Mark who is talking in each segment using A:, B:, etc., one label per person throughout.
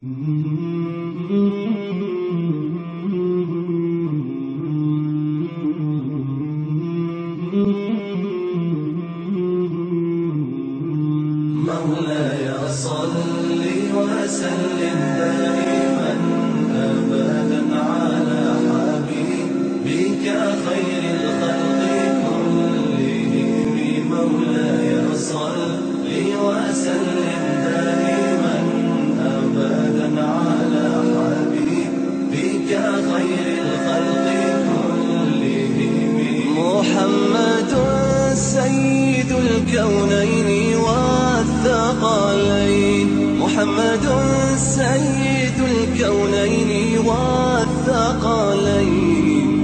A: مولاي صل وسلم دائما أبدا على حبيبك خير الخلق كلهم. مولاي صل وسلم دائما أبدا على حبيبك خير الخلق كلهم. محمد سيد الكونين والثقلين، محمد سيد الكونين والثقلين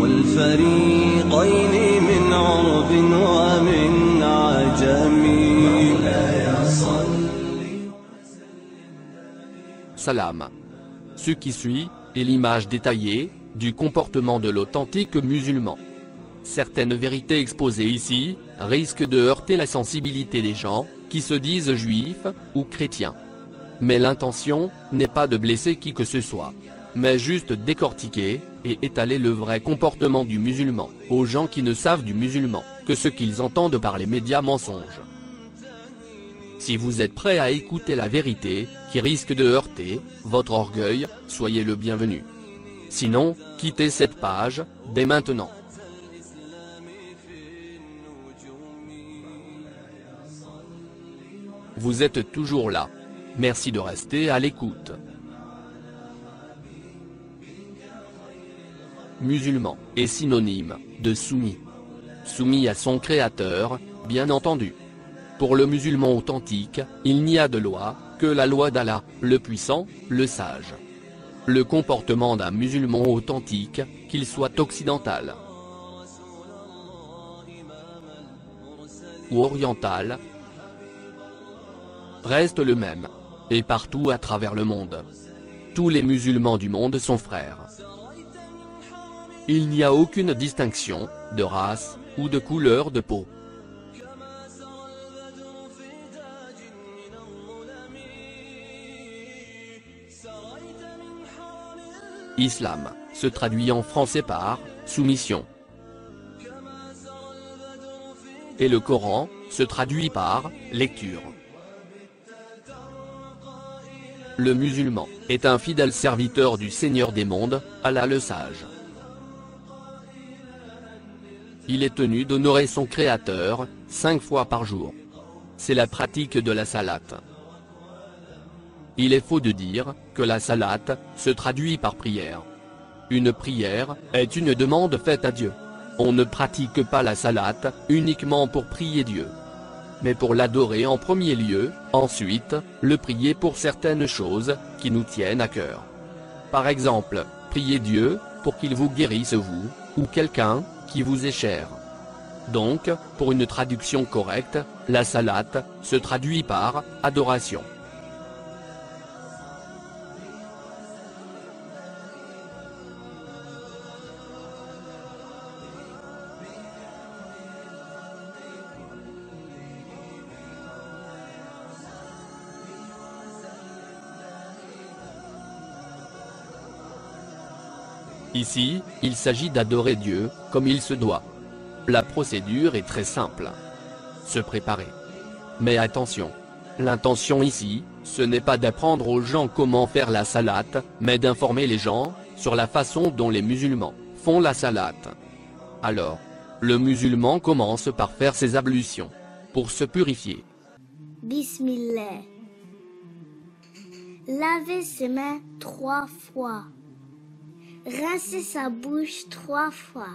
A: والفريقين من عرب ومن عجم.
B: Salam. Ce qui suit est l'image détaillée du comportement de l'authentique musulman. Certaines vérités exposées ici risquent de heurter la sensibilité des gens qui se disent juifs ou chrétiens. Mais l'intention n'est pas de blesser qui que ce soit, mais juste décortiquer et étaler le vrai comportement du musulman aux gens qui ne savent du musulman que ce qu'ils entendent par les médias mensonges. Si vous êtes prêt à écouter la vérité qui risque de heurter votre orgueil, soyez le bienvenu. Sinon, quittez cette page dès maintenant. Vous êtes toujours là. Merci de rester à l'écoute. Musulman est synonyme de soumis. Soumis à son créateur, bien entendu. Pour le musulman authentique, il n'y a de loi que la loi d'Allah, le puissant, le sage. Le comportement d'un musulman authentique, qu'il soit occidental ou oriental, reste le même, et partout à travers le monde. Tous les musulmans du monde sont frères. Il n'y a aucune distinction, de race, ou de couleur de peau. Islam, se traduit en français par « soumission ». Et le Coran, se traduit par « lecture ». Le musulman est un fidèle serviteur du Seigneur des mondes, Allah le sage. Il est tenu d'honorer son Créateur 5 fois par jour. C'est la pratique de la salate. Il est faux de dire que la salate se traduit par prière. Une prière est une demande faite à Dieu. On ne pratique pas la salate uniquement pour prier Dieu, mais pour l'adorer en premier lieu, ensuite, le prier pour certaines choses qui nous tiennent à cœur. Par exemple, priez Dieu pour qu'il vous guérisse vous, ou quelqu'un qui vous est cher. Donc, pour une traduction correcte, la salate se traduit par adoration. Ici, il s'agit d'adorer Dieu, comme il se doit. La procédure est très simple. Se préparer. Mais attention. L'intention ici, ce n'est pas d'apprendre aux gens comment faire la salate, mais d'informer les gens sur la façon dont les musulmans font la salate. Alors, le musulman commence par faire ses ablutions, pour se purifier.
C: Bismillah. Laver ses mains 3 fois. Rincer sa bouche 3 fois.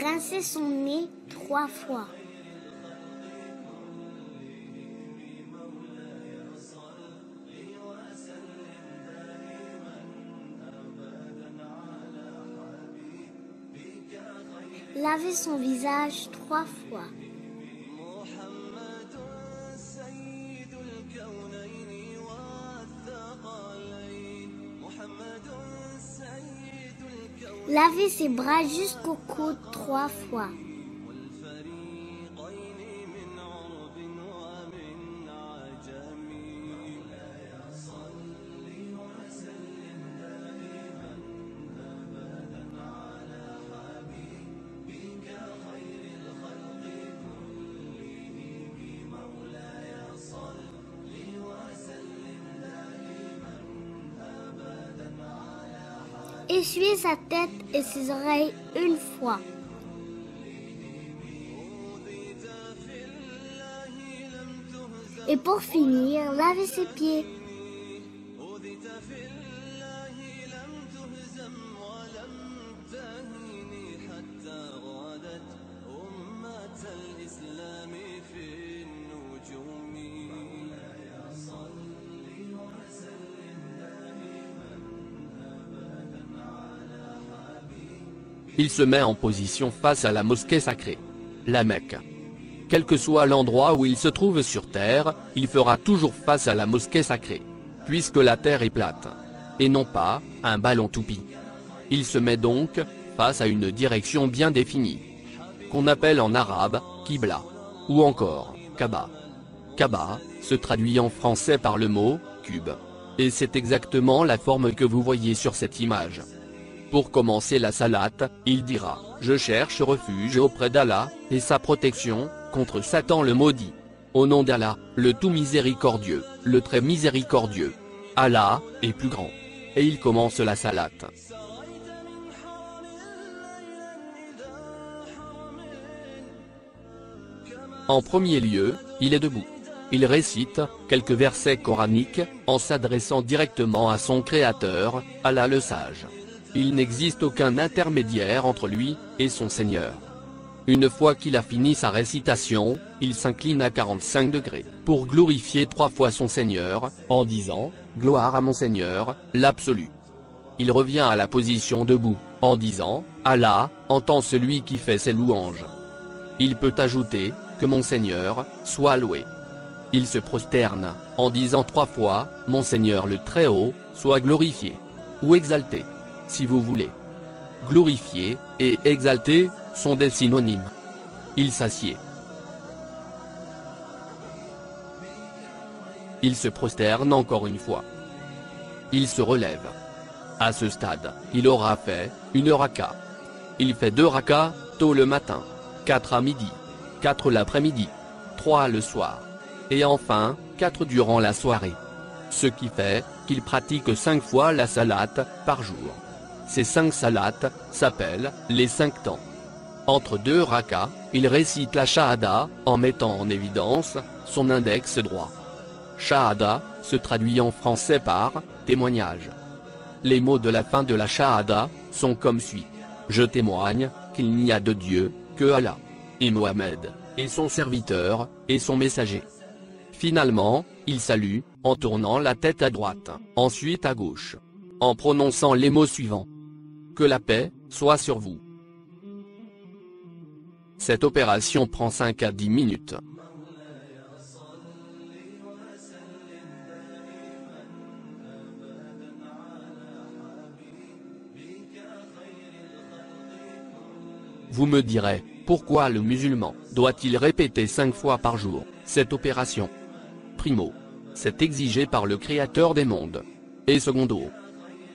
C: Rincer son nez 3 fois. Laver son visage 3 fois. Laver ses bras jusqu'au coude 3 fois. essuyer sa tête et ses oreilles une fois. Et pour finir, laver ses pieds.
B: Il se met en position face à la mosquée sacrée, la Mecque. Quel que soit l'endroit où il se trouve sur terre, il fera toujours face à la mosquée sacrée, puisque la terre est plate, et non pas un ballon toupie. Il se met donc face à une direction bien définie, qu'on appelle en arabe Qibla, ou encore Kaaba. Kaaba se traduit en français par le mot cube, et c'est exactement la forme que vous voyez sur cette image. Pour commencer la salate, il dira « Je cherche refuge auprès d'Allah, et sa protection, contre Satan le maudit. Au nom d'Allah, le tout miséricordieux, le très miséricordieux. Allah est plus grand. » Et il commence la salate. En premier lieu, il est debout. Il récite quelques versets coraniques, en s'adressant directement à son Créateur, Allah le Sage. Il n'existe aucun intermédiaire entre lui et son Seigneur. Une fois qu'il a fini sa récitation, il s'incline à 45 degrés, pour glorifier 3 fois son Seigneur, en disant « Gloire à mon Seigneur, l'absolu ». Il revient à la position debout, en disant « Allah, entend celui qui fait ses louanges ». Il peut ajouter « Que mon Seigneur, soit loué ». Il se prosterne, en disant 3 fois « Mon Seigneur le Très-Haut, soit glorifié » ou exalté, si vous voulez. Glorifié et exalté sont des synonymes. Il s'assied. Il se prosterne encore une fois. Il se relève. À ce stade, il aura fait 1 raka. Il fait 2 rakas tôt le matin, 4 à midi, 4 l'après-midi, 3 le soir, et enfin 4 durant la soirée. Ce qui fait qu'il pratique 5 fois la salate par jour. Ces 5 salates s'appellent les 5 temps. Entre 2 rakas, il récite la shahada en mettant en évidence son index droit. Shahada se traduit en français par témoignage. Les mots de la fin de la shahada sont comme suit. Je témoigne qu'il n'y a de Dieu que Allah, et Mohammed est son serviteur et son messager. Finalement, il salue en tournant la tête à droite, ensuite à gauche, en prononçant les mots suivants. Que la paix soit sur vous. Cette opération prend 5 à 10 minutes. Vous me direz, pourquoi le musulman doit-il répéter 5 fois par jour cette opération? Primo, c'est exigé par le Créateur des mondes. Et secondo,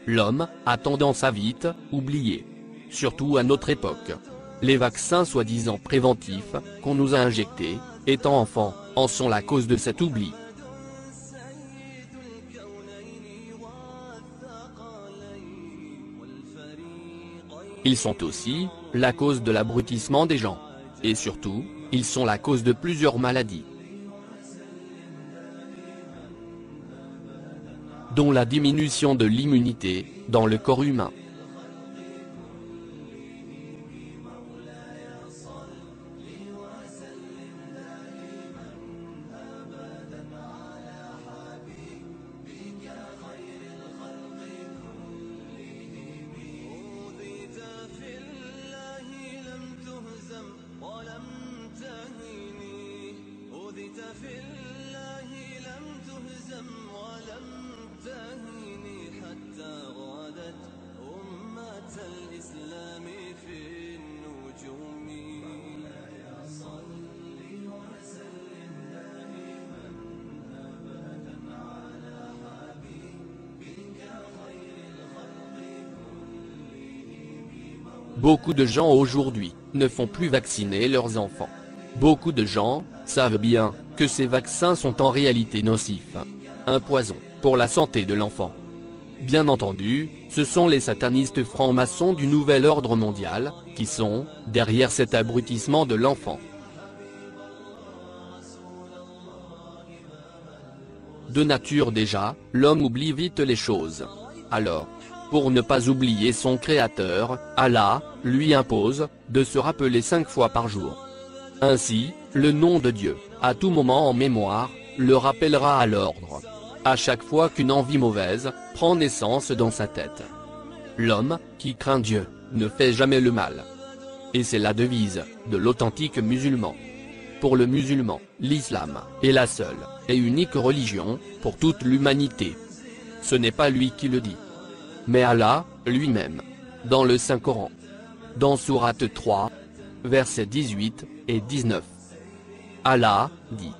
B: l'homme a tendance à vite oublier. Surtout à notre époque. Les vaccins soi-disant préventifs qu'on nous a injectés, étant enfants, en sont la cause de cet oubli. Ils sont aussi la cause de l'abrutissement des gens. Et surtout, ils sont la cause de plusieurs maladies, dont la diminution de l'immunité dans le corps humain. Beaucoup de gens aujourd'hui ne font plus vacciner leurs enfants. Beaucoup de gens savent bien que ces vaccins sont en réalité nocifs. Un poison pour la santé de l'enfant. Bien entendu, ce sont les satanistes francs-maçons du nouvel ordre mondial, qui sont derrière cet abrutissement de l'enfant. De nature déjà, l'homme oublie vite les choses. Alors, pour ne pas oublier son Créateur, Allah lui impose de se rappeler 5 fois par jour. Ainsi, le nom de Dieu, à tout moment en mémoire, le rappellera à l'ordre. À chaque fois qu'une envie mauvaise prend naissance dans sa tête. L'homme qui craint Dieu ne fait jamais le mal. Et c'est la devise de l'authentique musulman. Pour le musulman, l'islam est la seule et unique religion pour toute l'humanité. Ce n'est pas lui qui le dit, mais Allah lui-même, dans le Saint-Coran. Dans sourate 3, versets 18 et 19. Allah dit: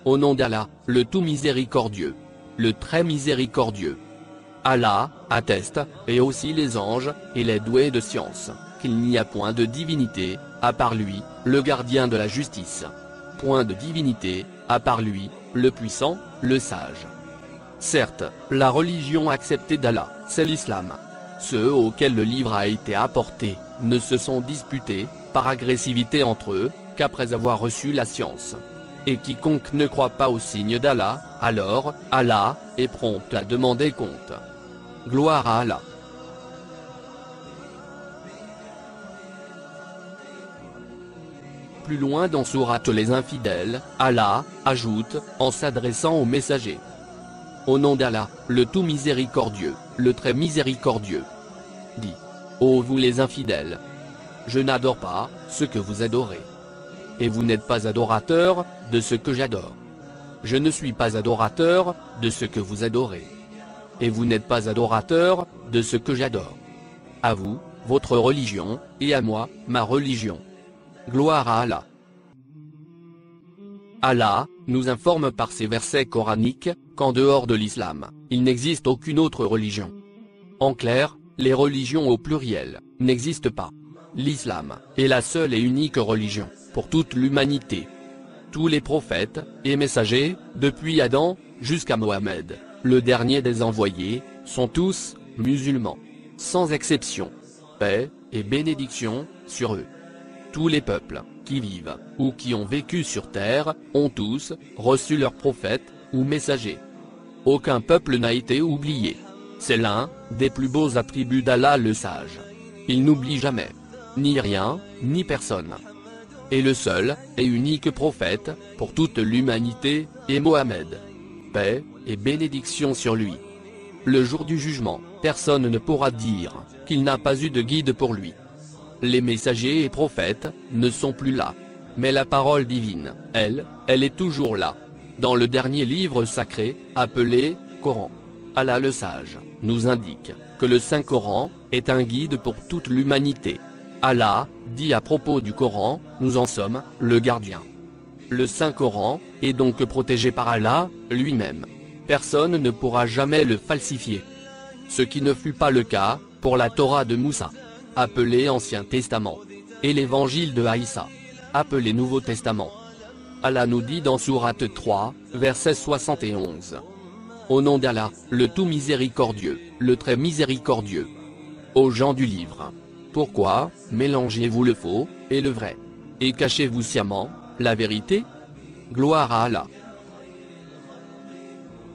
B: Au nom d'Allah, le tout miséricordieux, le très miséricordieux. Allah atteste, et aussi les anges et les doués de science, qu'il n'y a point de divinité à part lui, le gardien de la justice. Point de divinité à part lui, le puissant, le sage. Certes, la religion acceptée d'Allah, c'est l'islam. Ceux auxquels le livre a été apporté ne se sont disputés, par agressivité entre eux, qu'après avoir reçu la science. Et quiconque ne croit pas au signe d'Allah, alors, Allah est prompt à demander compte. Gloire à Allah. Plus loin dans sourate les infidèles, Allah ajoute, en s'adressant aux messagers: Au nom d'Allah, le tout miséricordieux, le très miséricordieux. Dit: Ô vous les infidèles, je n'adore pas ce que vous adorez. Et vous n'êtes pas adorateurs de ce que j'adore. Je ne suis pas adorateur de ce que vous adorez. Et vous n'êtes pas adorateurs de ce que j'adore. À vous, votre religion, et à moi, ma religion. Gloire à Allah. Allah nous informe par ces versets coraniques qu'en dehors de l'islam, il n'existe aucune autre religion. En clair, les religions au pluriel n'existent pas. L'islam est la seule et unique religion pour toute l'humanité. Tous les prophètes et messagers, depuis Adam jusqu'à Mohammed, le dernier des envoyés, sont tous musulmans. Sans exception. Paix et bénédiction sur eux. Tous les peuples qui vivent ou qui ont vécu sur terre ont tous reçu leurs prophètes ou messagers. Aucun peuple n'a été oublié. C'est l'un des plus beaux attributs d'Allah le sage. Il n'oublie jamais ni rien, ni personne. Et le seul et unique prophète pour toute l'humanité est Mohammed. Paix et bénédiction sur lui. Le jour du jugement, personne ne pourra dire qu'il n'a pas eu de guide pour lui. Les messagers et prophètes ne sont plus là. Mais la parole divine, elle est toujours là. Dans le dernier livre sacré, appelé Coran, Allah le sage nous indique que le Saint-Coran est un guide pour toute l'humanité. Allah dit à propos du Coran: nous en sommes le gardien. Le Saint-Coran est donc protégé par Allah lui-même. Personne ne pourra jamais le falsifier. Ce qui ne fut pas le cas pour la Torah de Moussa, appelé Ancien Testament, et l'Évangile de Aïssa, appelé Nouveau Testament. Allah nous dit dans sourate 3, verset 71. Au nom d'Allah, le tout miséricordieux, le très miséricordieux. Aux gens du livre. Pourquoi mélangez-vous le faux et le vrai? Et cachez-vous sciemment la vérité? Gloire à Allah.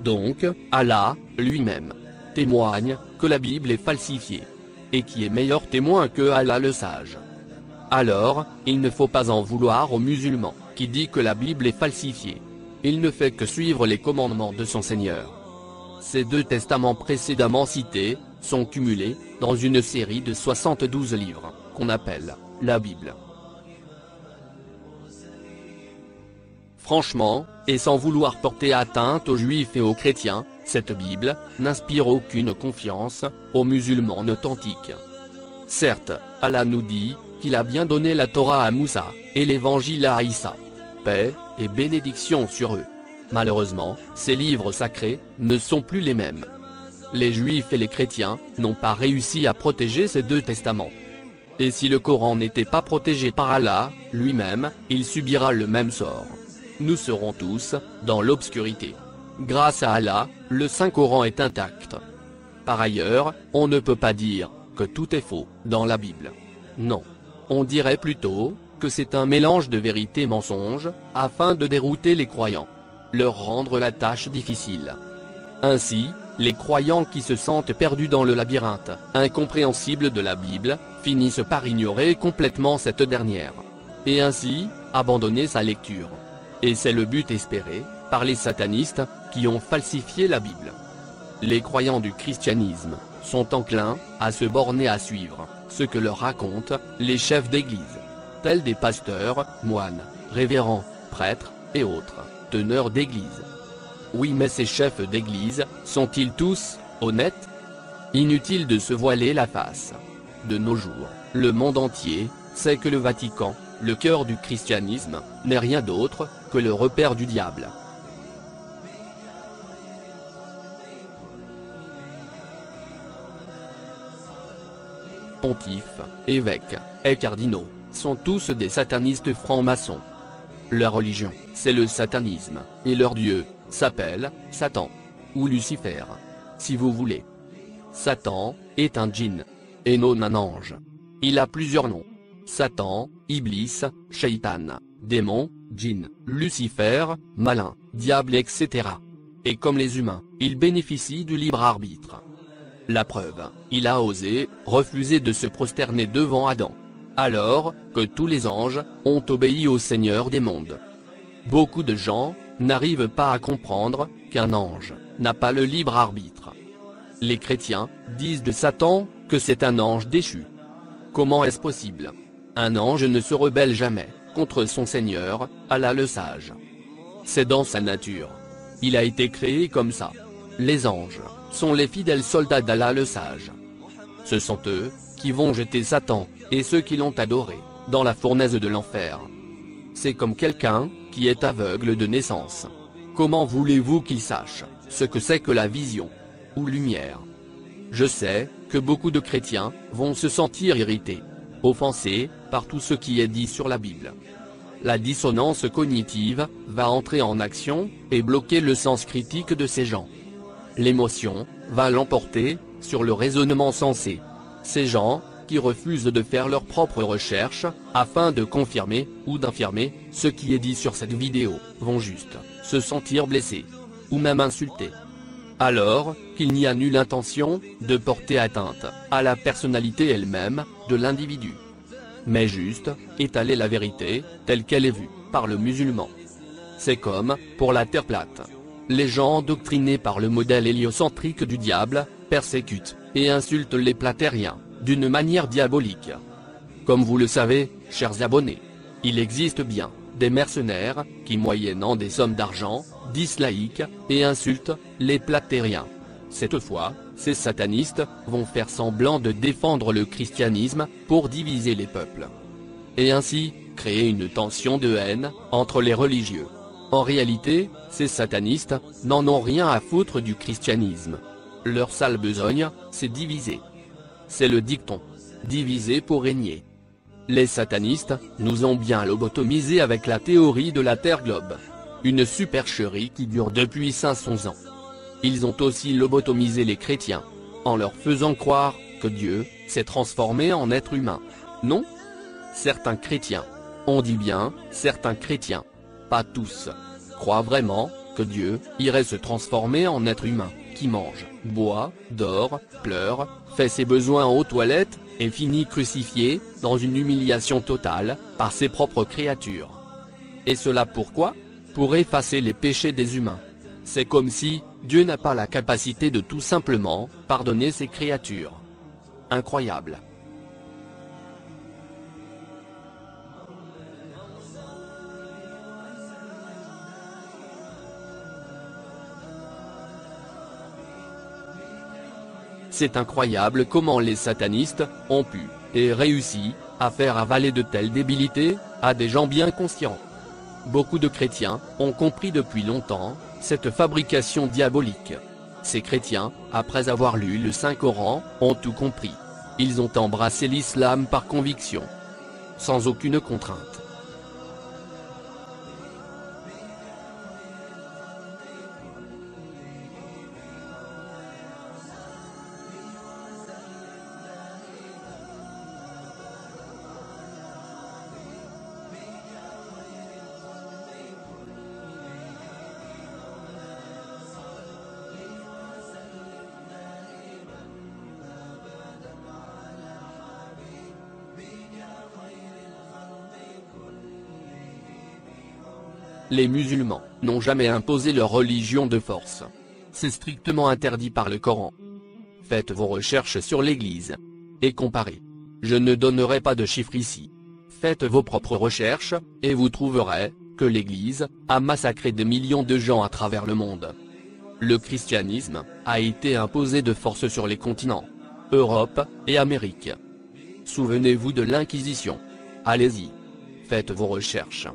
B: Donc, Allah, lui-même, témoigne que la Bible est falsifiée. Et qui est meilleur témoin que Allah le sage. Alors, il ne faut pas en vouloir aux musulmans, qui dit que la Bible est falsifiée. Il ne fait que suivre les commandements de son Seigneur. Ces deux testaments précédemment cités sont cumulés dans une série de 72 livres, qu'on appelle la Bible. Franchement, et sans vouloir porter atteinte aux juifs et aux chrétiens, cette Bible n'inspire aucune confiance aux musulmans authentiques. Certes, Allah nous dit qu'il a bien donné la Torah à Moussa, et l'Évangile à Aïssa. Paix et bénédiction sur eux. Malheureusement, ces livres sacrés ne sont plus les mêmes. Les juifs et les chrétiens n'ont pas réussi à protéger ces deux testaments. Et si le Coran n'était pas protégé par Allah lui-même, il subira le même sort. Nous serons tous dans l'obscurité. Grâce à Allah, le Saint-Coran est intact. Par ailleurs, on ne peut pas dire que tout est faux dans la Bible. Non. On dirait plutôt que c'est un mélange de vérité et mensonge, afin de dérouter les croyants, leur rendre la tâche difficile. Ainsi, les croyants qui se sentent perdus dans le labyrinthe incompréhensible de la Bible, finissent par ignorer complètement cette dernière. Et ainsi, abandonner sa lecture. Et c'est le but espéré par les satanistes, qui ont falsifié la Bible. Les croyants du christianisme sont enclins à se borner à suivre ce que leur racontent les chefs d'église, tels des pasteurs, moines, révérends, prêtres, et autres teneurs d'église. Oui, mais ces chefs d'église sont-ils tous honnêtes? Inutile de se voiler la face. De nos jours, le monde entier sait que le Vatican, le cœur du christianisme, n'est rien d'autre que le repère du diable. Pontifes, évêques et cardinaux sont tous des satanistes francs-maçons. Leur religion, c'est le satanisme, et leur dieu s'appelle Satan, ou Lucifer, si vous voulez. Satan est un djinn, et non un ange. Il a plusieurs noms. Satan, Iblis, Shaitan, démon, djinn, Lucifer, malin, diable, etc. Et comme les humains, il bénéficie du libre arbitre. La preuve, il a osé refuser de se prosterner devant Adam, alors que tous les anges ont obéi au Seigneur des mondes. Beaucoup de gens n'arrivent pas à comprendre qu'un ange n'a pas le libre arbitre. Les chrétiens disent de Satan que c'est un ange déchu. Comment est-ce possible? Un ange ne se rebelle jamais contre son Seigneur, Allah le sage. C'est dans sa nature. Il a été créé comme ça. Les anges sont les fidèles soldats d'Allah le sage. Ce sont eux qui vont jeter Satan, et ceux qui l'ont adoré, dans la fournaise de l'enfer. C'est comme quelqu'un qui est aveugle de naissance. Comment voulez-vous qu'il sache ce que c'est que la vision ou lumière? Je sais que beaucoup de chrétiens vont se sentir irrités, offensés par tout ce qui est dit sur la Bible. La dissonance cognitive va entrer en action et bloquer le sens critique de ces gens. L'émotion va l'emporter sur le raisonnement sensé. Ces gens qui refusent de faire leurs propres recherches afin de confirmer ou d'infirmer ce qui est dit sur cette vidéo vont juste se sentir blessés ou même insultés, alors qu'il n'y a nulle intention de porter atteinte à la personnalité elle-même de l'individu, mais juste étaler la vérité telle qu'elle est vue par le musulman. C'est comme pour la terre plate. Les gens endoctrinés par le modèle héliocentrique du diable persécutent et insultent les platériens d'une manière diabolique. Comme vous le savez, chers abonnés, il existe bien des mercenaires qui, moyennant des sommes d'argent, disent laïcs et insultent les platériens. Cette fois, ces satanistes vont faire semblant de défendre le christianisme pour diviser les peuples, et ainsi créer une tension de haine entre les religieux. En réalité, ces satanistes n'en ont rien à foutre du christianisme. Leur sale besogne, c'est diviser. C'est le dicton. Diviser pour régner. Les satanistes nous ont bien lobotomisés avec la théorie de la Terre globe. Une supercherie qui dure depuis 500 ans. Ils ont aussi lobotomisé les chrétiens, en leur faisant croire que Dieu s'est transformé en être humain. Non? Certains chrétiens, on dit bien certains chrétiens, pas tous, croient vraiment que Dieu irait se transformer en être humain, qui mange, boit, dort, pleure, fait ses besoins aux toilettes, et finit crucifié, dans une humiliation totale, par ses propres créatures. Et cela pourquoi? Pour effacer les péchés des humains. C'est comme si Dieu n'a pas la capacité de tout simplement pardonner ses créatures. Incroyable. C'est incroyable comment les satanistes ont pu, et réussi, à faire avaler de telles débilités à des gens bien conscients. Beaucoup de chrétiens ont compris depuis longtemps cette fabrication diabolique. Ces chrétiens, après avoir lu le Saint-Coran, ont tout compris. Ils ont embrassé l'islam par conviction, sans aucune contrainte. Les musulmans n'ont jamais imposé leur religion de force. C'est strictement interdit par le Coran. Faites vos recherches sur l'Église. Et comparez. Je ne donnerai pas de chiffres ici. Faites vos propres recherches, et vous trouverez que l'Église a massacré des millions de gens à travers le monde. Le christianisme a été imposé de force sur les continents, Europe et Amérique. Souvenez-vous de l'Inquisition. Allez-y. Faites vos recherches.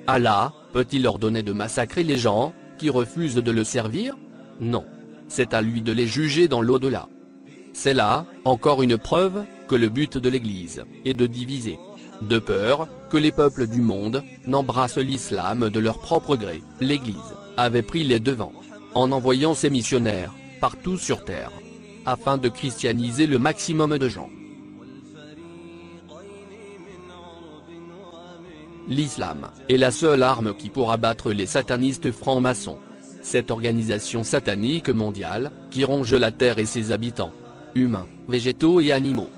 B: Allah peut-il ordonner de massacrer les gens qui refusent de le servir? Non. C'est à lui de les juger dans l'au-delà. C'est là, encore une preuve, que le but de l'Église est de diviser. De peur que les peuples du monde n'embrassent l'islam de leur propre gré, l'Église avait pris les devants, en envoyant ses missionnaires, partout sur terre, afin de christianiser le maximum de gens. L'islam est la seule arme qui pourra battre les satanistes francs-maçons. Cette organisation satanique mondiale, qui ronge la terre et ses habitants, humains, végétaux et animaux.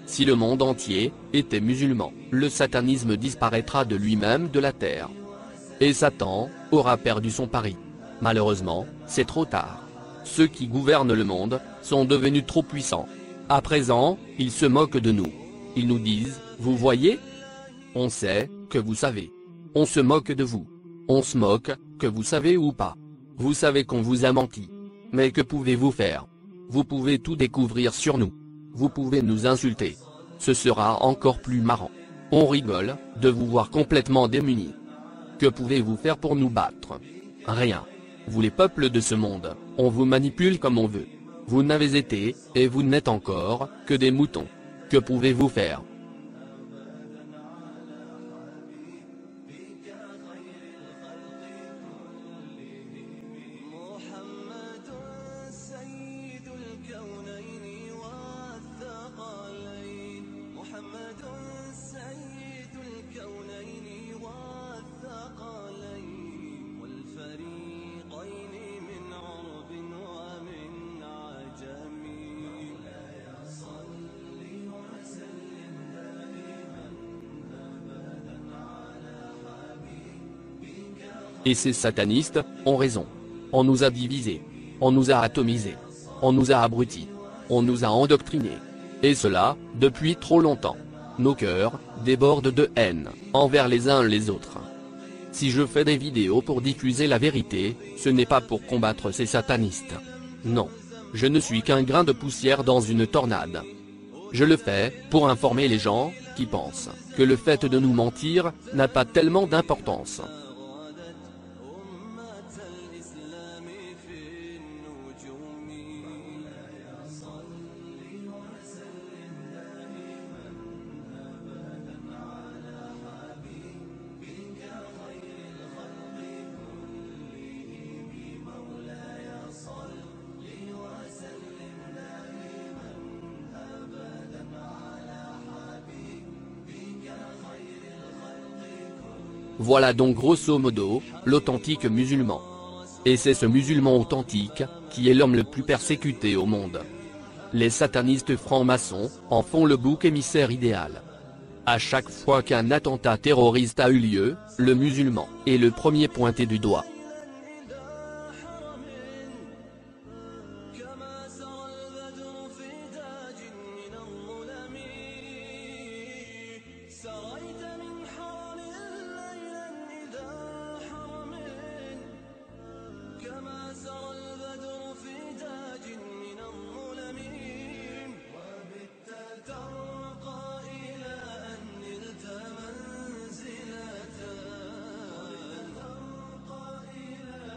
B: Si le monde entier était musulman, le satanisme disparaîtra de lui-même de la terre. Et Satan aura perdu son pari. Malheureusement, c'est trop tard. Ceux qui gouvernent le monde sont devenus trop puissants. À présent, ils se moquent de nous. Ils nous disent, vous voyez? On sait que vous savez. On se moque de vous. On se moque, que vous savez ou pas. Vous savez qu'on vous a menti. Mais que pouvez-vous faire? Vous pouvez tout découvrir sur nous. Vous pouvez nous insulter. Ce sera encore plus marrant. On rigole de vous voir complètement démunis. Que pouvez-vous faire pour nous battre? Rien. Vous les peuples de ce monde, on vous manipule comme on veut. Vous n'avez été, et vous n'êtes encore, que des moutons. Que pouvez-vous faire? Et ces satanistes ont raison. On nous a divisés. On nous a atomisés. On nous a abrutis. On nous a endoctrinés. Et cela, depuis trop longtemps. Nos cœurs débordent de haine envers les uns les autres. Si je fais des vidéos pour diffuser la vérité, ce n'est pas pour combattre ces satanistes. Non. Je ne suis qu'un grain de poussière dans une tornade. Je le fais pour informer les gens qui pensent que le fait de nous mentir n'a pas tellement d'importance. Voilà donc grosso modo, l'authentique musulman. Et c'est ce musulman authentique, qui est l'homme le plus persécuté au monde. Les satanistes francs-maçons en font le bouc émissaire idéal. À chaque fois qu'un attentat terroriste a eu lieu, le musulman est le premier pointé du doigt.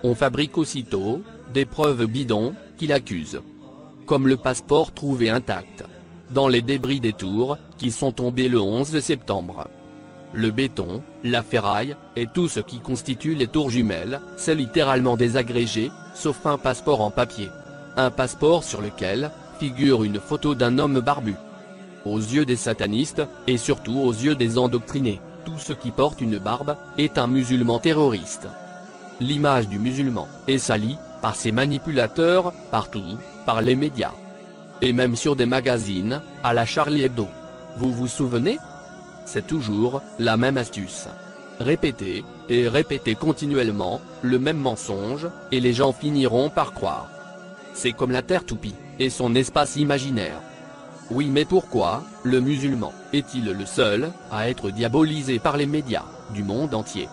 B: On fabrique aussitôt des preuves bidons qui l'accusent. Comme le passeport trouvé intact dans les débris des tours qui sont tombés le 11 septembre. Le béton, la ferraille, et tout ce qui constitue les tours jumelles, c'est littéralement désagrégé, sauf un passeport en papier. Un passeport sur lequel figure une photo d'un homme barbu. Aux yeux des satanistes, et surtout aux yeux des endoctrinés, tout ce qui porte une barbe est un musulman terroriste. L'image du musulman est salie par ces manipulateurs, partout, par les médias. Et même sur des magazines, à la Charlie Hebdo. Vous vous souvenez? C'est toujours la même astuce. répéter, et répéter continuellement, le même mensonge, et les gens finiront par croire. C'est comme la Terre toupie, et son espace imaginaire. Oui, mais pourquoi, le musulman, est-il le seul, à être diabolisé par les médias, du monde entier?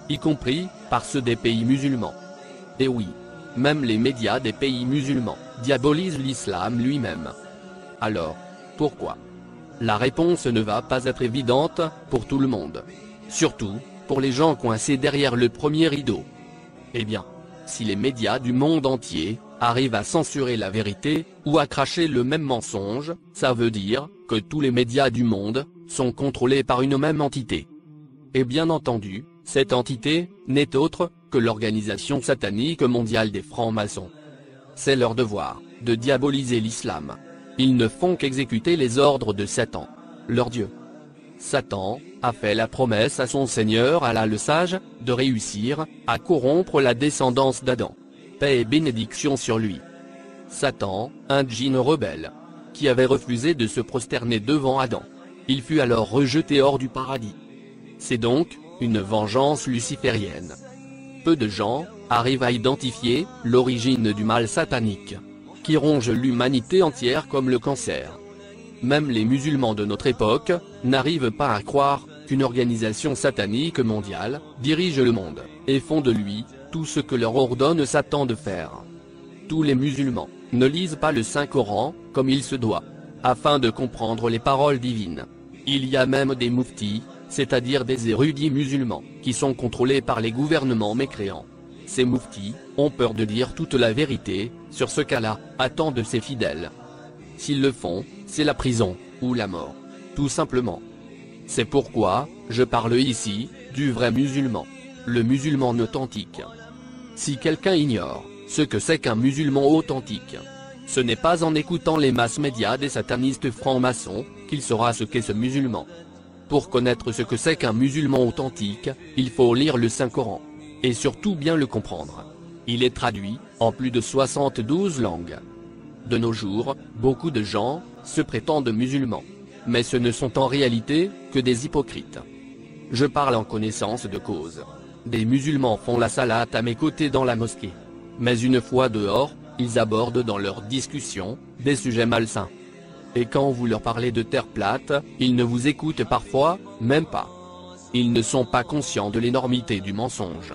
B: Y compris, par ceux des pays musulmans. Et oui, même les médias des pays musulmans, diabolisent l'islam lui-même. Alors, pourquoi? La réponse ne va pas être évidente, pour tout le monde. Surtout, pour les gens coincés derrière le premier rideau. Eh bien, si les médias du monde entier arrivent à censurer la vérité, ou à cracher le même mensonge, ça veut dire que tous les médias du monde sont contrôlés par une même entité. Et bien entendu, cette entité n'est autre que l'organisation satanique mondiale des francs-maçons. C'est leur devoir de diaboliser l'islam. Ils ne font qu'exécuter les ordres de Satan, leur Dieu. Satan a fait la promesse à son Seigneur Allah le Sage, de réussir à corrompre la descendance d'Adam. Paix et bénédiction sur lui. Satan, un djinn rebelle, qui avait refusé de se prosterner devant Adam. Il fut alors rejeté hors du paradis. C'est donc une vengeance luciférienne. Peu de gens arrivent à identifier l'origine du mal satanique, qui ronge l'humanité entière comme le cancer. Même les musulmans de notre époque n'arrivent pas à croire qu'une organisation satanique mondiale dirige le monde, et font de lui tout ce que leur ordonne Satan de faire. Tous les musulmans ne lisent pas le Saint-Coran comme il se doit, afin de comprendre les paroles divines. Il y a même des mouftis, c'est-à-dire des érudits musulmans, qui sont contrôlés par les gouvernements mécréants. Ces mouftis ont peur de dire toute la vérité sur ce qu'Allah attend de ses fidèles. S'ils le font, c'est la prison, ou la mort. Tout simplement. C'est pourquoi, je parle ici, du vrai musulman. Le musulman authentique. Si quelqu'un ignore ce que c'est qu'un musulman authentique, ce n'est pas en écoutant les masses médias des satanistes francs-maçons qu'il saura ce qu'est ce musulman. Pour connaître ce que c'est qu'un musulman authentique, il faut lire le Saint-Coran. Et surtout bien le comprendre. Il est traduit en plus de 72 langues. De nos jours, beaucoup de gens se prétendent musulmans. Mais ce ne sont en réalité que des hypocrites. Je parle en connaissance de cause. Des musulmans font la salate à mes côtés dans la mosquée. Mais une fois dehors, ils abordent dans leurs discussions des sujets malsains. Et quand vous leur parlez de terre plate, ils ne vous écoutent parfois, même pas. Ils ne sont pas conscients de l'énormité du mensonge.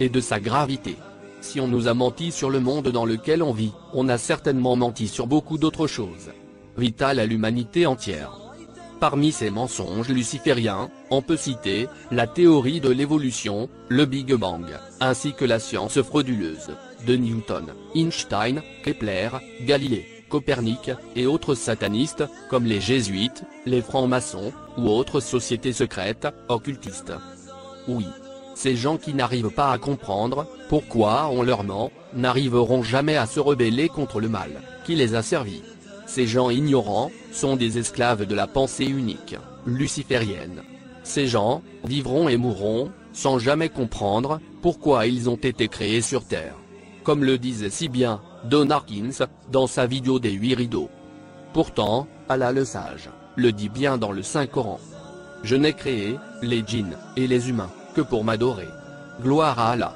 B: Et de sa gravité. Si on nous a menti sur le monde dans lequel on vit, on a certainement menti sur beaucoup d'autres choses, vitales à l'humanité entière. Parmi ces mensonges lucifériens, on peut citer la théorie de l'évolution, le Big Bang, ainsi que la science frauduleuse de Newton, Einstein, Kepler, Galilée, Copernic, et autres satanistes, comme les jésuites, les francs-maçons, ou autres sociétés secrètes, occultistes. Oui. Ces gens qui n'arrivent pas à comprendre pourquoi on leur ment, n'arriveront jamais à se rebeller contre le mal qui les a servis. Ces gens ignorants sont des esclaves de la pensée unique, luciférienne. Ces gens vivront et mourront sans jamais comprendre pourquoi ils ont été créés sur Terre. Comme le disait si bien Don Harkins dans sa vidéo des 8 rideaux. Pourtant, Allah le Sage le dit bien dans le Saint-Coran. Je n'ai créé les djinns et les humains que pour m'adorer. Gloire à Allah.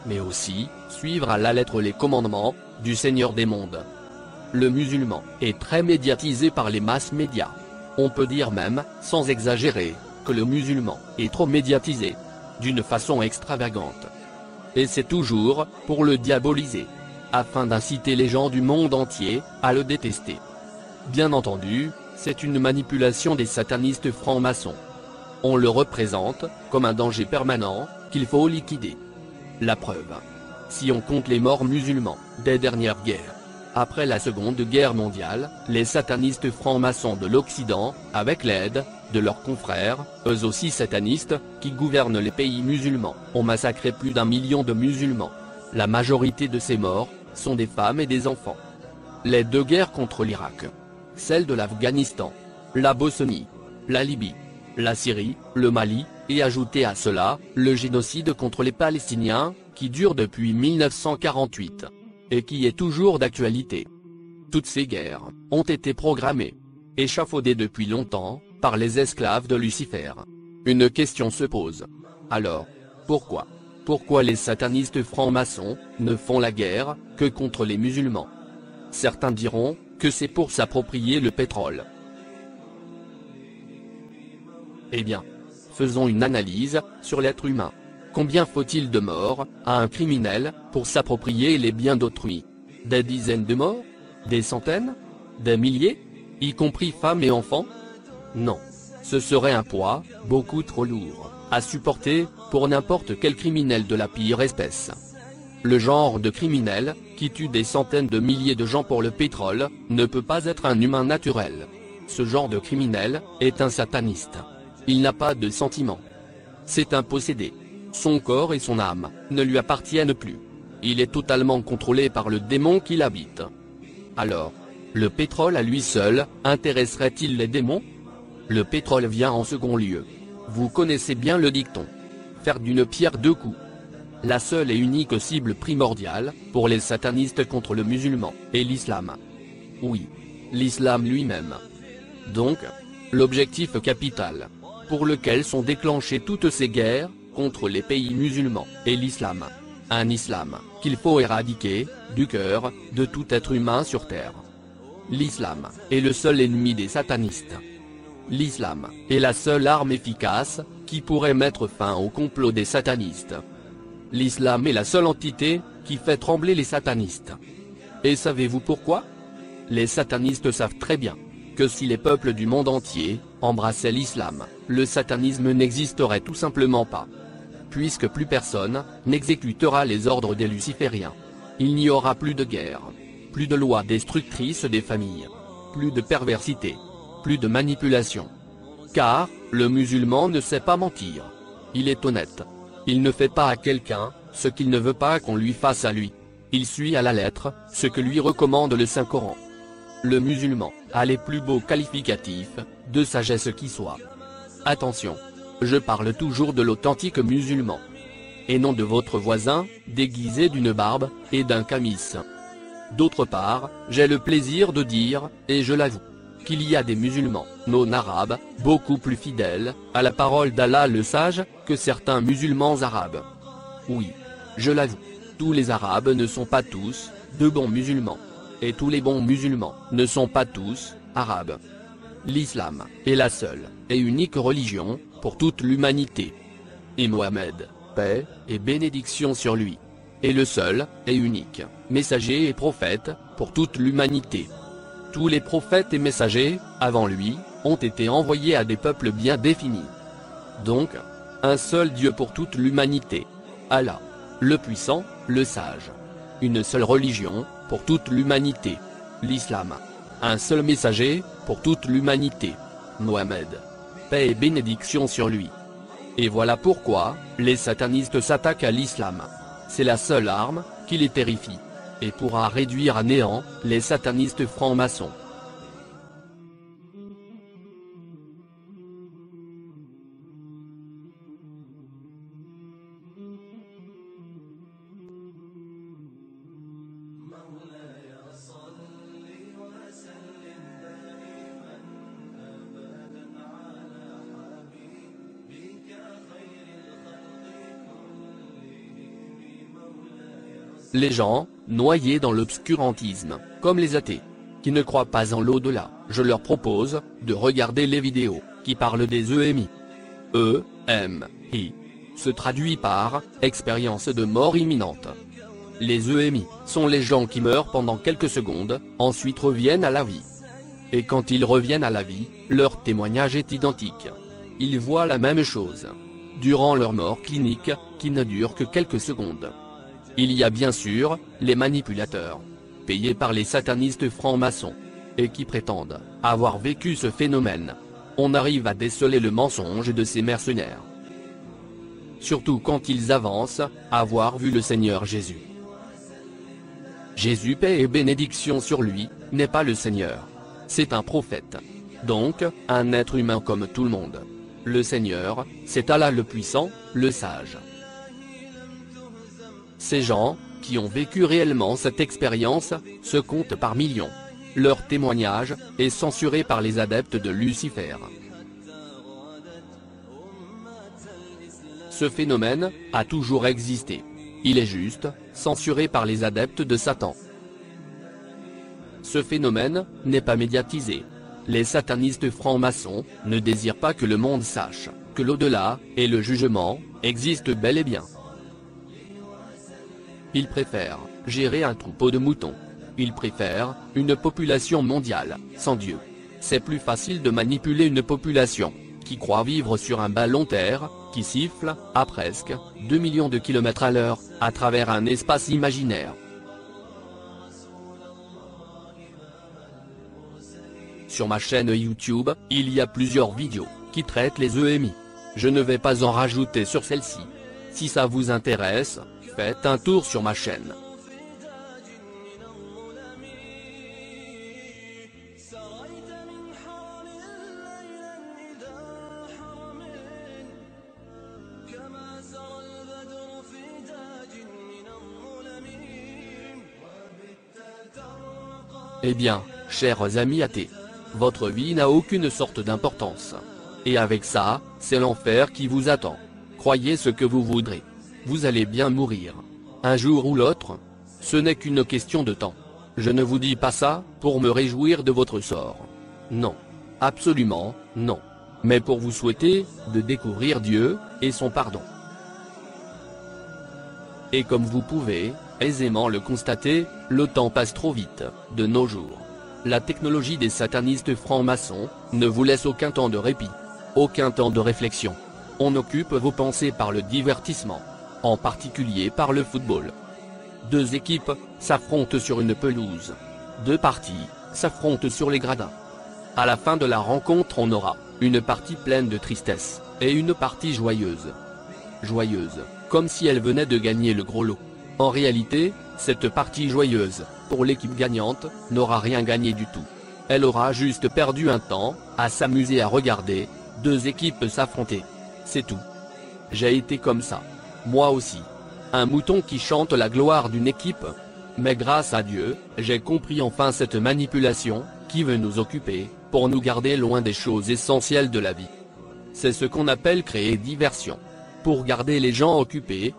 B: Mais aussi, suivre à la lettre les commandements du Seigneur des mondes. Le musulman est très médiatisé par les masses médias. On peut dire même, sans exagérer, que le musulman est trop médiatisé, d'une façon extravagante. Et c'est toujours pour le diaboliser, afin d'inciter les gens du monde entier à le détester. Bien entendu, c'est une manipulation des satanistes francs-maçons. On le représente comme un danger permanent qu'il faut liquider. La preuve. Si on compte les morts musulmans des dernières guerres. Après la Seconde Guerre mondiale, les satanistes francs-maçons de l'Occident, avec l'aide de leurs confrères, eux aussi satanistes, qui gouvernent les pays musulmans, ont massacré plus d'1 million de musulmans. La majorité de ces morts sont des femmes et des enfants. Les 2 guerres contre l'Irak, celle de l'Afghanistan, la Bosnie, la Libye, la Syrie, le Mali, et ajouter à cela, le génocide contre les Palestiniens, qui dure depuis 1948. Et qui est toujours d'actualité. Toutes ces guerres ont été programmées, échafaudées depuis longtemps, par les esclaves de Lucifer. Une question se pose. Alors, pourquoi? Pourquoi les satanistes francs-maçons ne font la guerre que contre les musulmans? Certains diront que c'est pour s'approprier le pétrole. Eh bien, faisons une analyse sur l'être humain. Combien faut-il de morts à un criminel pour s'approprier les biens d'autrui? Des dizaines de morts? Des centaines? Des milliers? Y compris femmes et enfants? Non. Ce serait un poids beaucoup trop lourd à supporter pour n'importe quel criminel de la pire espèce. Le genre de criminel qui tue des centaines de milliers de gens pour le pétrole ne peut pas être un humain naturel. Ce genre de criminel est un sataniste. Il n'a pas de sentiments. C'est un possédé. Son corps et son âme ne lui appartiennent plus. Il est totalement contrôlé par le démon qui l'habite. Alors, le pétrole à lui seul intéresserait-il les démons? Le pétrole vient en second lieu. Vous connaissez bien le dicton. Faire d'une pierre deux coups. La seule et unique cible primordiale pour les satanistes contre le musulman est l'islam. Oui, l'islam lui-même. Donc, l'objectif capital pour lequel sont déclenchées toutes ces guerres contre les pays musulmans est l'islam. Un islam qu'il faut éradiquer du cœur de tout être humain sur terre. L'islam est le seul ennemi des satanistes. L'islam est la seule arme efficace qui pourrait mettre fin au complot des satanistes. L'islam est la seule entité qui fait trembler les satanistes. Et savez-vous pourquoi? Les satanistes savent très bien que si les peuples du monde entier embrassaient l'islam, le satanisme n'existerait tout simplement pas. Puisque plus personne n'exécutera les ordres des lucifériens. Il n'y aura plus de guerre, plus de lois destructrices des familles, plus de perversité, plus de manipulation. Car, le musulman ne sait pas mentir. Il est honnête. Il ne fait pas à quelqu'un ce qu'il ne veut pas qu'on lui fasse à lui. Il suit à la lettre ce que lui recommande le Saint-Coran. Le musulman a les plus beaux qualificatifs de sagesse qui soient. Attention, je parle toujours de l'authentique musulman. Et non de votre voisin, déguisé d'une barbe et d'un camis. D'autre part, j'ai le plaisir de dire, et je l'avoue, qu'il y a des musulmans, non arabes, beaucoup plus fidèles à la parole d'Allah le sage que certains musulmans arabes. Oui, je l'avoue, tous les arabes ne sont pas tous de bons musulmans. Et tous les bons musulmans ne sont pas tous arabes. L'islam est la seule et unique religion pour toute l'humanité. Et Mohammed, paix et bénédiction sur lui, est le seul et unique messager et prophète pour toute l'humanité. Tous les prophètes et messagers, avant lui, ont été envoyés à des peuples bien définis. Donc, un seul Dieu pour toute l'humanité. Allah, le puissant, le sage. Une seule religion pour toute l'humanité. L'islam. Un seul messager pour toute l'humanité. Mohammed. Paix et bénédiction sur lui. Et voilà pourquoi les satanistes s'attaquent à l'islam. C'est la seule arme qui les terrifie et pourra réduire à néant les satanistes francs-maçons. Les gens, noyés dans l'obscurantisme, comme les athées, qui ne croient pas en l'au-delà, je leur propose de regarder les vidéos qui parlent des EMI. E-M-I se traduit par « expérience de mort imminente ». Les EMI sont les gens qui meurent pendant quelques secondes, ensuite reviennent à la vie. Et quand ils reviennent à la vie, leur témoignage est identique. Ils voient la même chose. Durant leur mort clinique, qui ne dure que quelques secondes. Il y a bien sûr, les manipulateurs, payés par les satanistes francs-maçons, et qui prétendent avoir vécu ce phénomène. On arrive à déceler le mensonge de ces mercenaires. Surtout quand ils avancent avoir vu le Seigneur Jésus. Jésus, paix et bénédiction sur lui, n'est pas le Seigneur. C'est un prophète. Donc, un être humain comme tout le monde. Le Seigneur, c'est Allah le puissant, le sage. Ces gens, qui ont vécu réellement cette expérience, se comptent par millions. Leur témoignage est censuré par les adeptes de Lucifer. Ce phénomène a toujours existé. Il est juste censuré par les adeptes de Satan. Ce phénomène n'est pas médiatisé. Les satanistes francs-maçons ne désirent pas que le monde sache que l'au-delà et le jugement existent bel et bien. Ils préfèrent gérer un troupeau de moutons. Ils préfèrent une population mondiale sans Dieu. C'est plus facile de manipuler une population qui croit vivre sur un ballon terre, qui siffle à presque 2 millions de kilomètres à l'heure à travers un espace imaginaire. Sur ma chaîne YouTube, il y a plusieurs vidéos qui traitent les EMI. Je ne vais pas en rajouter sur celle-ci. Si ça vous intéresse, faites un tour sur ma chaîne. Eh bien, chers amis athées, votre vie n'a aucune sorte d'importance. Et avec ça, c'est l'enfer qui vous attend. Croyez ce que vous voudrez. Vous allez bien mourir. Un jour ou l'autre. Ce n'est qu'une question de temps. Je ne vous dis pas ça pour me réjouir de votre sort. Non. Absolument, non. Mais pour vous souhaiter de découvrir Dieu et son pardon. Et comme vous pouvez aisément le constater, le temps passe trop vite de nos jours. La technologie des satanistes francs-maçons ne vous laisse aucun temps de répit, aucun temps de réflexion. On occupe vos pensées par le divertissement, en particulier par le football. Deux équipes s'affrontent sur une pelouse. Deux parties s'affrontent sur les gradins. À la fin de la rencontre, on aura une partie pleine de tristesse et une partie joyeuse. Joyeuse, comme si elle venait de gagner le gros lot. En réalité, cette partie joyeuse, pour l'équipe gagnante, n'aura rien gagné du tout. Elle aura juste perdu un temps, à s'amuser à regarder deux équipes s'affronter. C'est tout. J'ai été comme ça. Moi aussi. Un mouton qui chante la gloire d'une équipe. Mais grâce à Dieu, j'ai compris enfin cette manipulation, qui veut nous occuper, pour nous garder loin des choses essentielles de la vie. C'est ce qu'on appelle créer diversion. Pour garder les gens occupés,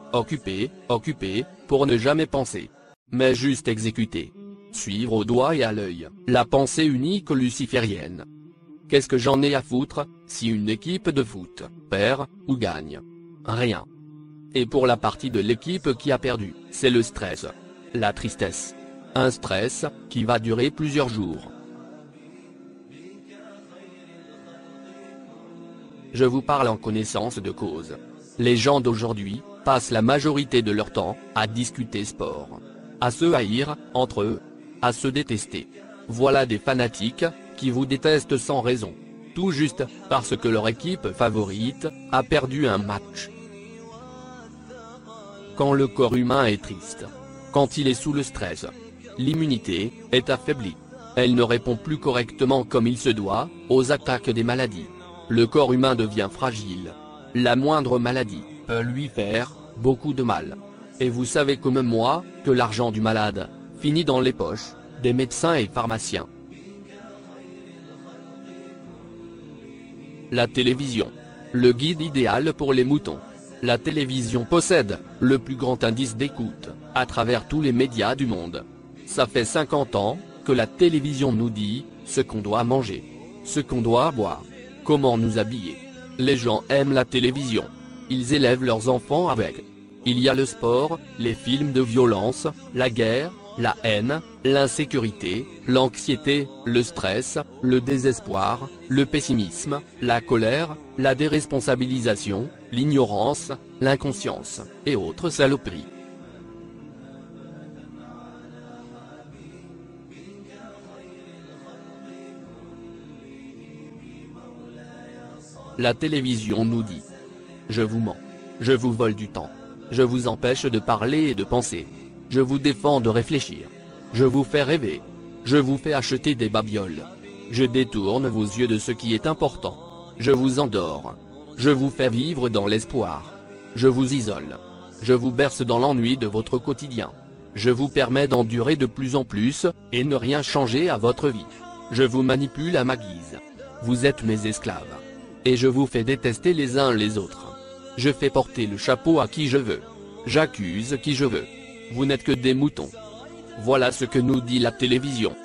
B: pour ne jamais penser. Mais juste exécuter. Suivre au doigt et à l'œil, la pensée unique luciférienne. Qu'est-ce que j'en ai à foutre, si une équipe de foot perd, ou gagne? Rien. Et pour la partie de l'équipe qui a perdu, c'est le stress. La tristesse. Un stress, qui va durer plusieurs jours. Je vous parle en connaissance de cause. Les gens d'aujourd'hui passent la majorité de leur temps à discuter sport, à se haïr entre eux, à se détester. Voilà des fanatiques qui vous détestent sans raison, tout juste parce que leur équipe favorite a perdu un match. Quand le corps humain est triste, quand il est sous le stress, l'immunité est affaiblie. Elle ne répond plus correctement comme il se doit aux attaques des maladies. Le corps humain devient fragile. La moindre maladie peut lui faire beaucoup de mal. Et vous savez comme moi, que l'argent du malade finit dans les poches des médecins et pharmaciens. La télévision. Le guide idéal pour les moutons. La télévision possède le plus grand indice d'écoute à travers tous les médias du monde. Ça fait 50 ans que la télévision nous dit ce qu'on doit manger, ce qu'on doit boire, comment nous habiller. Les gens aiment la télévision. Ils élèvent leurs enfants avec. Il y a le sport, les films de violence, la guerre, la haine, l'insécurité, l'anxiété, le stress, le désespoir, le pessimisme, la colère, la déresponsabilisation, l'ignorance, l'inconscience, et autres saloperies. La télévision nous dit: je vous mens. Je vous vole du temps. Je vous empêche de parler et de penser. Je vous défends de réfléchir. Je vous fais rêver. Je vous fais acheter des babioles. Je détourne vos yeux de ce qui est important. Je vous endors. Je vous fais vivre dans l'espoir. Je vous isole. Je vous berce dans l'ennui de votre quotidien. Je vous permets d'endurer de plus en plus, et ne rien changer à votre vie. Je vous manipule à ma guise. Vous êtes mes esclaves. Et je vous fais détester les uns les autres. Je fais porter le chapeau à qui je veux. J'accuse qui je veux. Vous n'êtes que des moutons. Voilà ce que nous dit la télévision.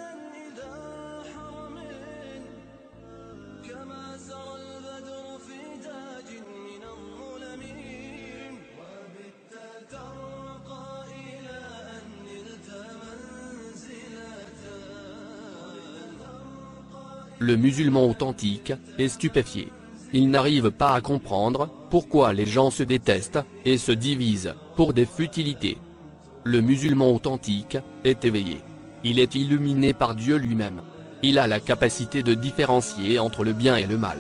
B: Le musulman authentique est stupéfié. Il n'arrive pas à comprendre pourquoi les gens se détestent et se divisent pour des futilités. Le musulman authentique est éveillé. Il est illuminé par Dieu lui-même. Il a la capacité de différencier entre le bien et le mal.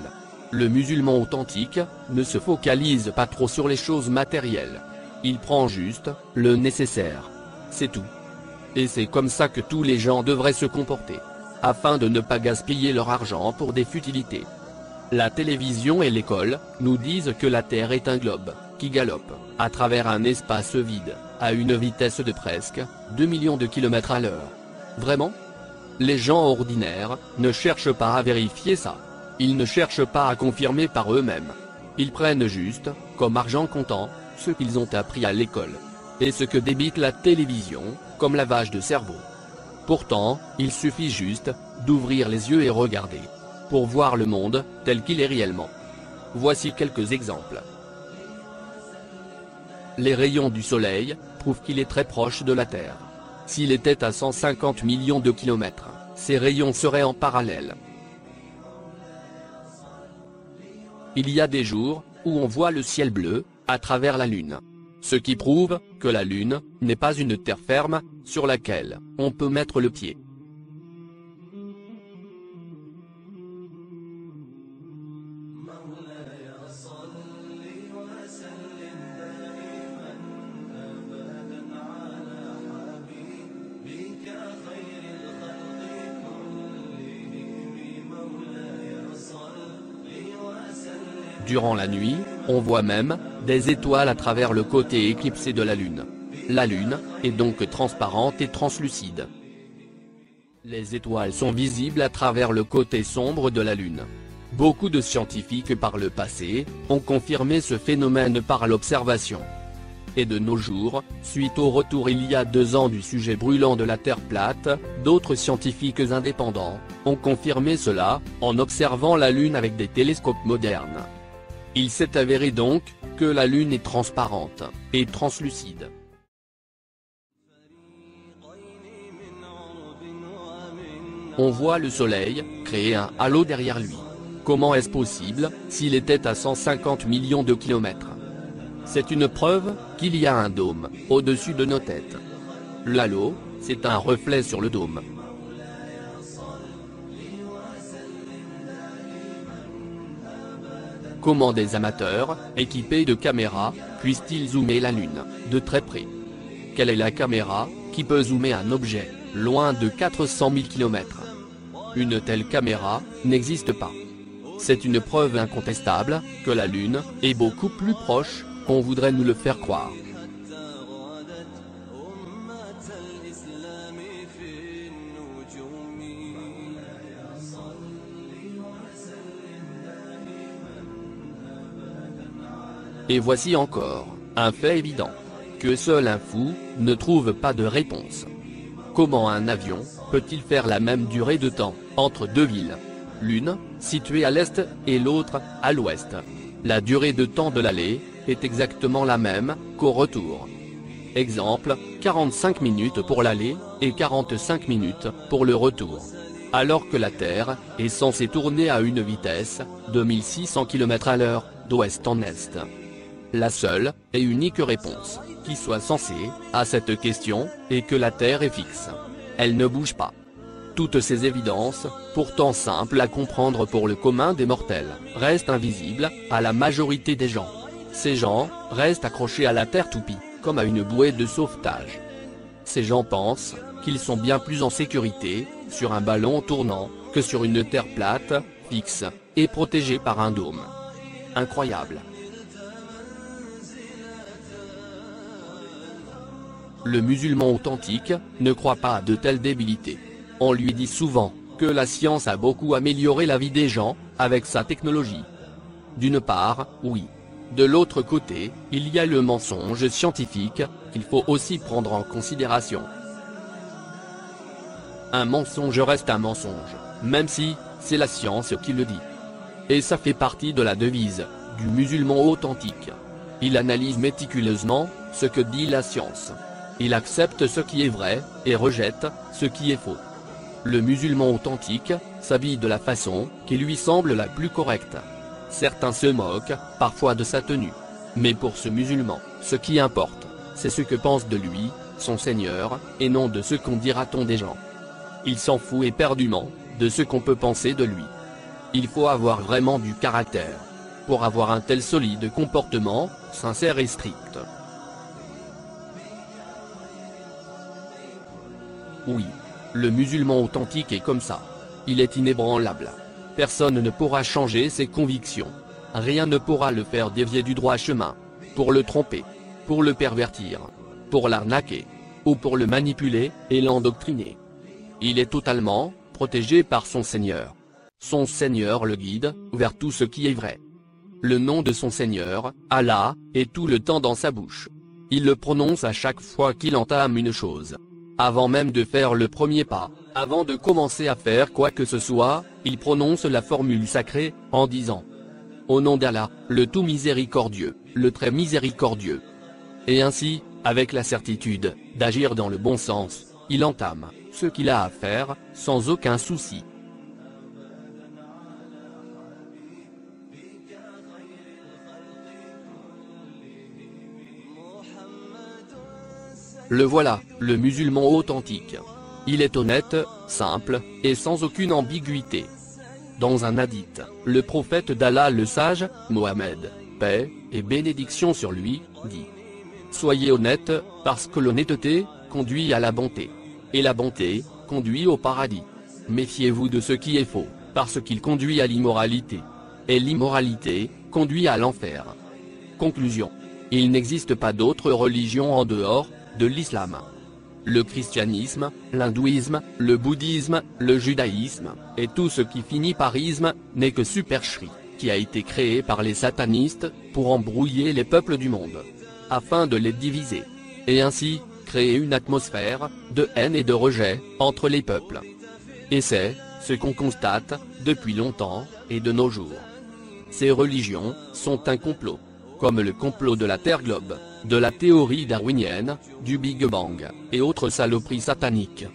B: Le musulman authentique ne se focalise pas trop sur les choses matérielles. Il prend juste le nécessaire. C'est tout. Et c'est comme ça que tous les gens devraient se comporter, afin de ne pas gaspiller leur argent pour des futilités. La télévision et l'école nous disent que la Terre est un globe qui galope à travers un espace vide, à une vitesse de presque 2 millions de kilomètres à l'heure. Vraiment? Les gens ordinaires ne cherchent pas à vérifier ça. Ils ne cherchent pas à confirmer par eux-mêmes. Ils prennent juste, comme argent comptant, ce qu'ils ont appris à l'école. Et ce que débite la télévision, comme lavage de cerveau. Pourtant, il suffit juste d'ouvrir les yeux et regarder, pour voir le monde tel qu'il est réellement. Voici quelques exemples. Les rayons du soleil prouvent qu'il est très proche de la Terre. S'il était à 150 millions de kilomètres, ces rayons seraient en parallèle. Il y a des jours où on voit le ciel bleu à travers la Lune. Ce qui prouve que la Lune n'est pas une terre ferme sur laquelle on peut mettre le pied. Durant la nuit, on voit même des étoiles à travers le côté éclipsé de la Lune. La Lune est donc transparente et translucide. Les étoiles sont visibles à travers le côté sombre de la Lune. Beaucoup de scientifiques par le passé ont confirmé ce phénomène par l'observation. Et de nos jours, suite au retour il y a 2 ans du sujet brûlant de la Terre plate, d'autres scientifiques indépendants ont confirmé cela en observant la Lune avec des télescopes modernes. Il s'est avéré donc que la Lune est transparente et translucide. On voit le Soleil créer un halo derrière lui. Comment est-ce possible s'il était à 150 millions de kilomètres? C'est une preuve qu'il y a un dôme au-dessus de nos têtes. L'halo, c'est un reflet sur le dôme. Comment des amateurs, équipés de caméras, puissent-ils zoomer la Lune de très près? Quelle est la caméra qui peut zoomer un objet loin de 400 000 km? Une telle caméra n'existe pas. C'est une preuve incontestable que la Lune est beaucoup plus proche qu'on voudrait nous le faire croire. Et voici encore un fait évident, que seul un fou ne trouve pas de réponse. Comment un avion peut-il faire la même durée de temps entre 2 villes, l'une située à l'est et l'autre à l'ouest? La durée de temps de l'aller est exactement la même qu'au retour. Exemple, 45 minutes pour l'aller et 45 minutes pour le retour. Alors que la Terre est censée tourner à une vitesse de 1600 km/h d'ouest en est. La seule et unique réponse qui soit censée à cette question est que la Terre est fixe. Elle ne bouge pas. Toutes ces évidences, pourtant simples à comprendre pour le commun des mortels, restent invisibles à la majorité des gens. Ces gens restent accrochés à la Terre toupie, comme à une bouée de sauvetage. Ces gens pensent qu'ils sont bien plus en sécurité sur un ballon tournant que sur une Terre plate, fixe et protégée par un dôme. Incroyable. Le musulman authentique ne croit pas à de telles débilités. On lui dit souvent que la science a beaucoup amélioré la vie des gens avec sa technologie. D'une part, oui. De l'autre côté, il y a le mensonge scientifique, qu'il faut aussi prendre en considération. Un mensonge reste un mensonge, même si, c'est la science qui le dit. Et ça fait partie de la devise, du musulman authentique. Il analyse méticuleusement, ce que dit la science. Il accepte ce qui est vrai, et rejette, ce qui est faux. Le musulman authentique, s'habille de la façon, qui lui semble la plus correcte. Certains se moquent, parfois de sa tenue. Mais pour ce musulman, ce qui importe, c'est ce que pense de lui, son Seigneur, et non de ce qu'on dira-t-on des gens. Il s'en fout éperdument, de ce qu'on peut penser de lui. Il faut avoir vraiment du caractère, pour avoir un tel solide comportement, sincère et strict. Oui, le musulman authentique est comme ça. Il est inébranlable. Personne ne pourra changer ses convictions. Rien ne pourra le faire dévier du droit chemin. Pour le tromper, pour le pervertir, pour l'arnaquer, ou pour le manipuler et l'endoctriner. Il est totalement protégé par son Seigneur. Son Seigneur le guide vers tout ce qui est vrai. Le nom de son Seigneur, Allah, est tout le temps dans sa bouche. Il le prononce à chaque fois qu'il entame une chose. Avant même de faire le premier pas, avant de commencer à faire quoi que ce soit, il prononce la formule sacrée, en disant « Au nom d'Allah, le tout miséricordieux, le très miséricordieux ». Et ainsi, avec la certitude d'agir dans le bon sens, il entame ce qu'il a à faire, sans aucun souci. Le voilà, le musulman authentique. Il est honnête, simple, et sans aucune ambiguïté. Dans un hadith, le prophète d'Allah le sage, Mohammed, paix et bénédiction sur lui, dit « Soyez honnête, parce que l'honnêteté conduit à la bonté. Et la bonté conduit au paradis. Méfiez-vous de ce qui est faux, parce qu'il conduit à l'immoralité. Et l'immoralité conduit à l'enfer. » Conclusion. Il n'existe pas d'autre religion en dehors de l'islam. Le christianisme, l'hindouisme, le bouddhisme, le judaïsme, et tout ce qui finit par isme, n'est que supercherie, qui a été créé par les satanistes, pour embrouiller les peuples du monde, afin de les diviser, et ainsi, créer une atmosphère de haine et de rejet entre les peuples. Et c'est ce qu'on constate, depuis longtemps, et de nos jours. Ces religions sont un complot, comme le complot de la Terre globe, de la théorie darwinienne, du Big Bang, et autres saloperies sataniques.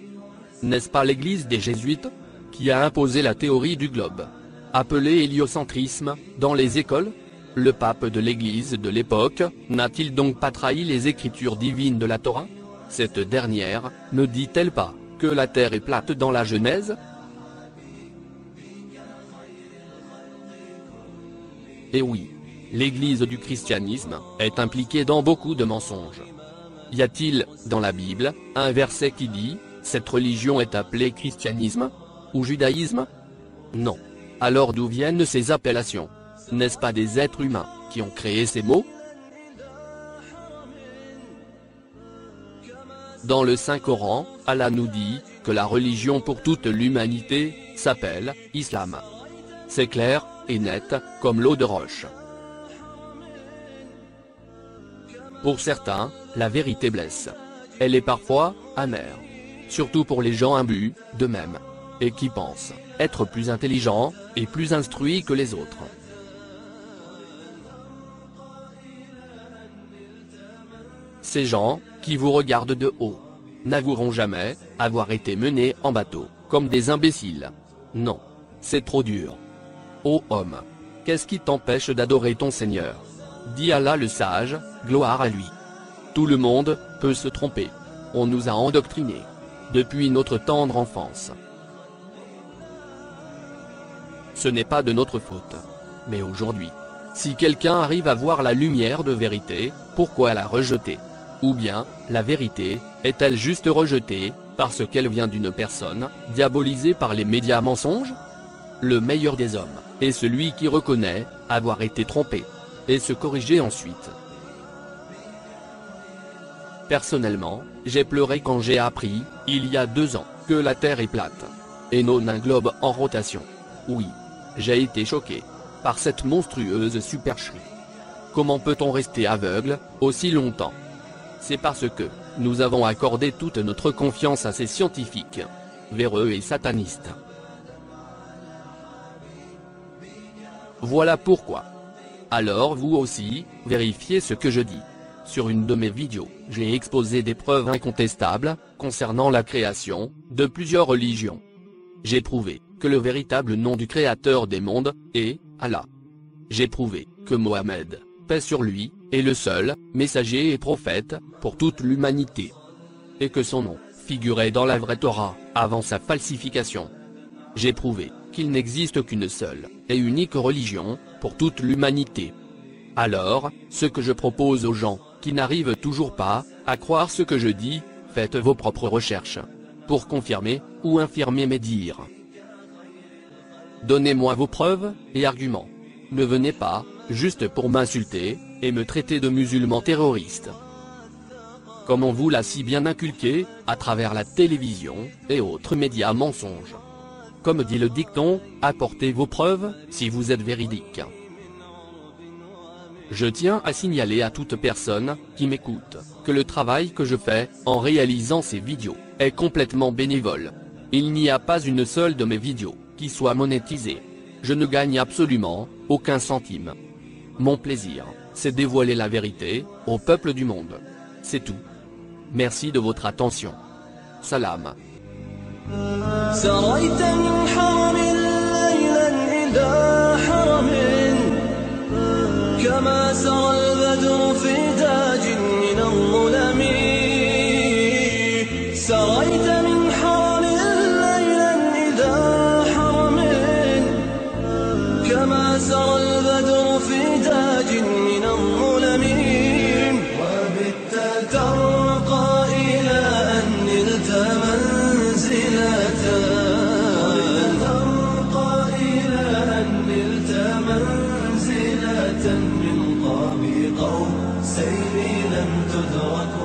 B: N'est-ce pas l'Église des Jésuites qui a imposé la théorie du globe, appelée héliocentrisme, dans les écoles? Le pape de l'Église de l'époque n'a-t-il donc pas trahi les écritures divines de la Torah? Cette dernière ne dit-elle pas que la Terre est plate dans la Genèse? Et oui, l'Église du christianisme est impliquée dans beaucoup de mensonges. Y a-t-il, dans la Bible, un verset qui dit « Cette religion est appelée christianisme » ou judaïsme? Non. Alors d'où viennent ces appellations? N'est-ce pas des êtres humains qui ont créé ces mots? Dans le Saint-Coran, Allah nous dit que la religion pour toute l'humanité s'appelle Islam. C'est clair et net, comme l'eau de roche. Pour certains, la vérité blesse. Elle est parfois amère. Surtout pour les gens imbus d'eux-mêmes, et qui pensent être plus intelligents et plus instruits que les autres. Ces gens, qui vous regardent de haut, n'avoueront jamais avoir été menés en bateau, comme des imbéciles. Non. C'est trop dur. Ô homme, qu'est-ce qui t'empêche d'adorer ton Seigneur? Dit Allah le sage, gloire à lui. Tout le monde peut se tromper. On nous a endoctrinés depuis notre tendre enfance. Ce n'est pas de notre faute. Mais aujourd'hui, si quelqu'un arrive à voir la lumière de vérité, pourquoi la rejeter? Ou bien, la vérité, est-elle juste rejetée, parce qu'elle vient d'une personne, diabolisée par les médias mensonges? Le meilleur des hommes est celui qui reconnaît avoir été trompé, et se corriger ensuite. Personnellement, j'ai pleuré quand j'ai appris, il y a 2 ans, que la Terre est plate, et non un globe en rotation. Oui, j'ai été choqué par cette monstrueuse supercherie. Comment peut-on rester aveugle aussi longtemps? C'est parce que nous avons accordé toute notre confiance à ces scientifiques véreux et satanistes. Voilà pourquoi. Alors vous aussi, vérifiez ce que je dis. Sur une de mes vidéos, j'ai exposé des preuves incontestables concernant la création de plusieurs religions. J'ai prouvé que le véritable nom du Créateur des mondes est Allah. J'ai prouvé que Mohammed, paix sur lui, est le seul messager et prophète pour toute l'humanité. Et que son nom figurait dans la vraie Torah avant sa falsification. J'ai prouvé qu'il n'existe qu'une seule et unique religion pour toute l'humanité. Alors, ce que je propose aux gens qui n'arrivent toujours pas à croire ce que je dis, faites vos propres recherches pour confirmer ou infirmer mes dires. Donnez-moi vos preuves et arguments. Ne venez pas juste pour m'insulter et me traiter de musulman terroriste. Comme on vous l'a si bien inculqué à travers la télévision et autres médias mensonges. Comme dit le dicton, apportez vos preuves si vous êtes véridique. Je tiens à signaler à toute personne qui m'écoute que le travail que je fais en réalisant ces vidéos est complètement bénévole. Il n'y a pas une seule de mes vidéos qui soit monétisée. Je ne gagne absolument aucun centime. Mon plaisir, c'est dévoiler la vérité au peuple du monde. C'est tout. Merci de votre attention. Salam.
A: سريت من حرم ليلا إلى حرم كما سرى البدر في تاج من الظلم سريت من حرم ليلا إلى حرم كما سرى البدر في تاج من الظلم وبت ترقى إلى أن نلت منزلة ترقى إلى أن نلت منزلة من قاب قوسين لم تدرك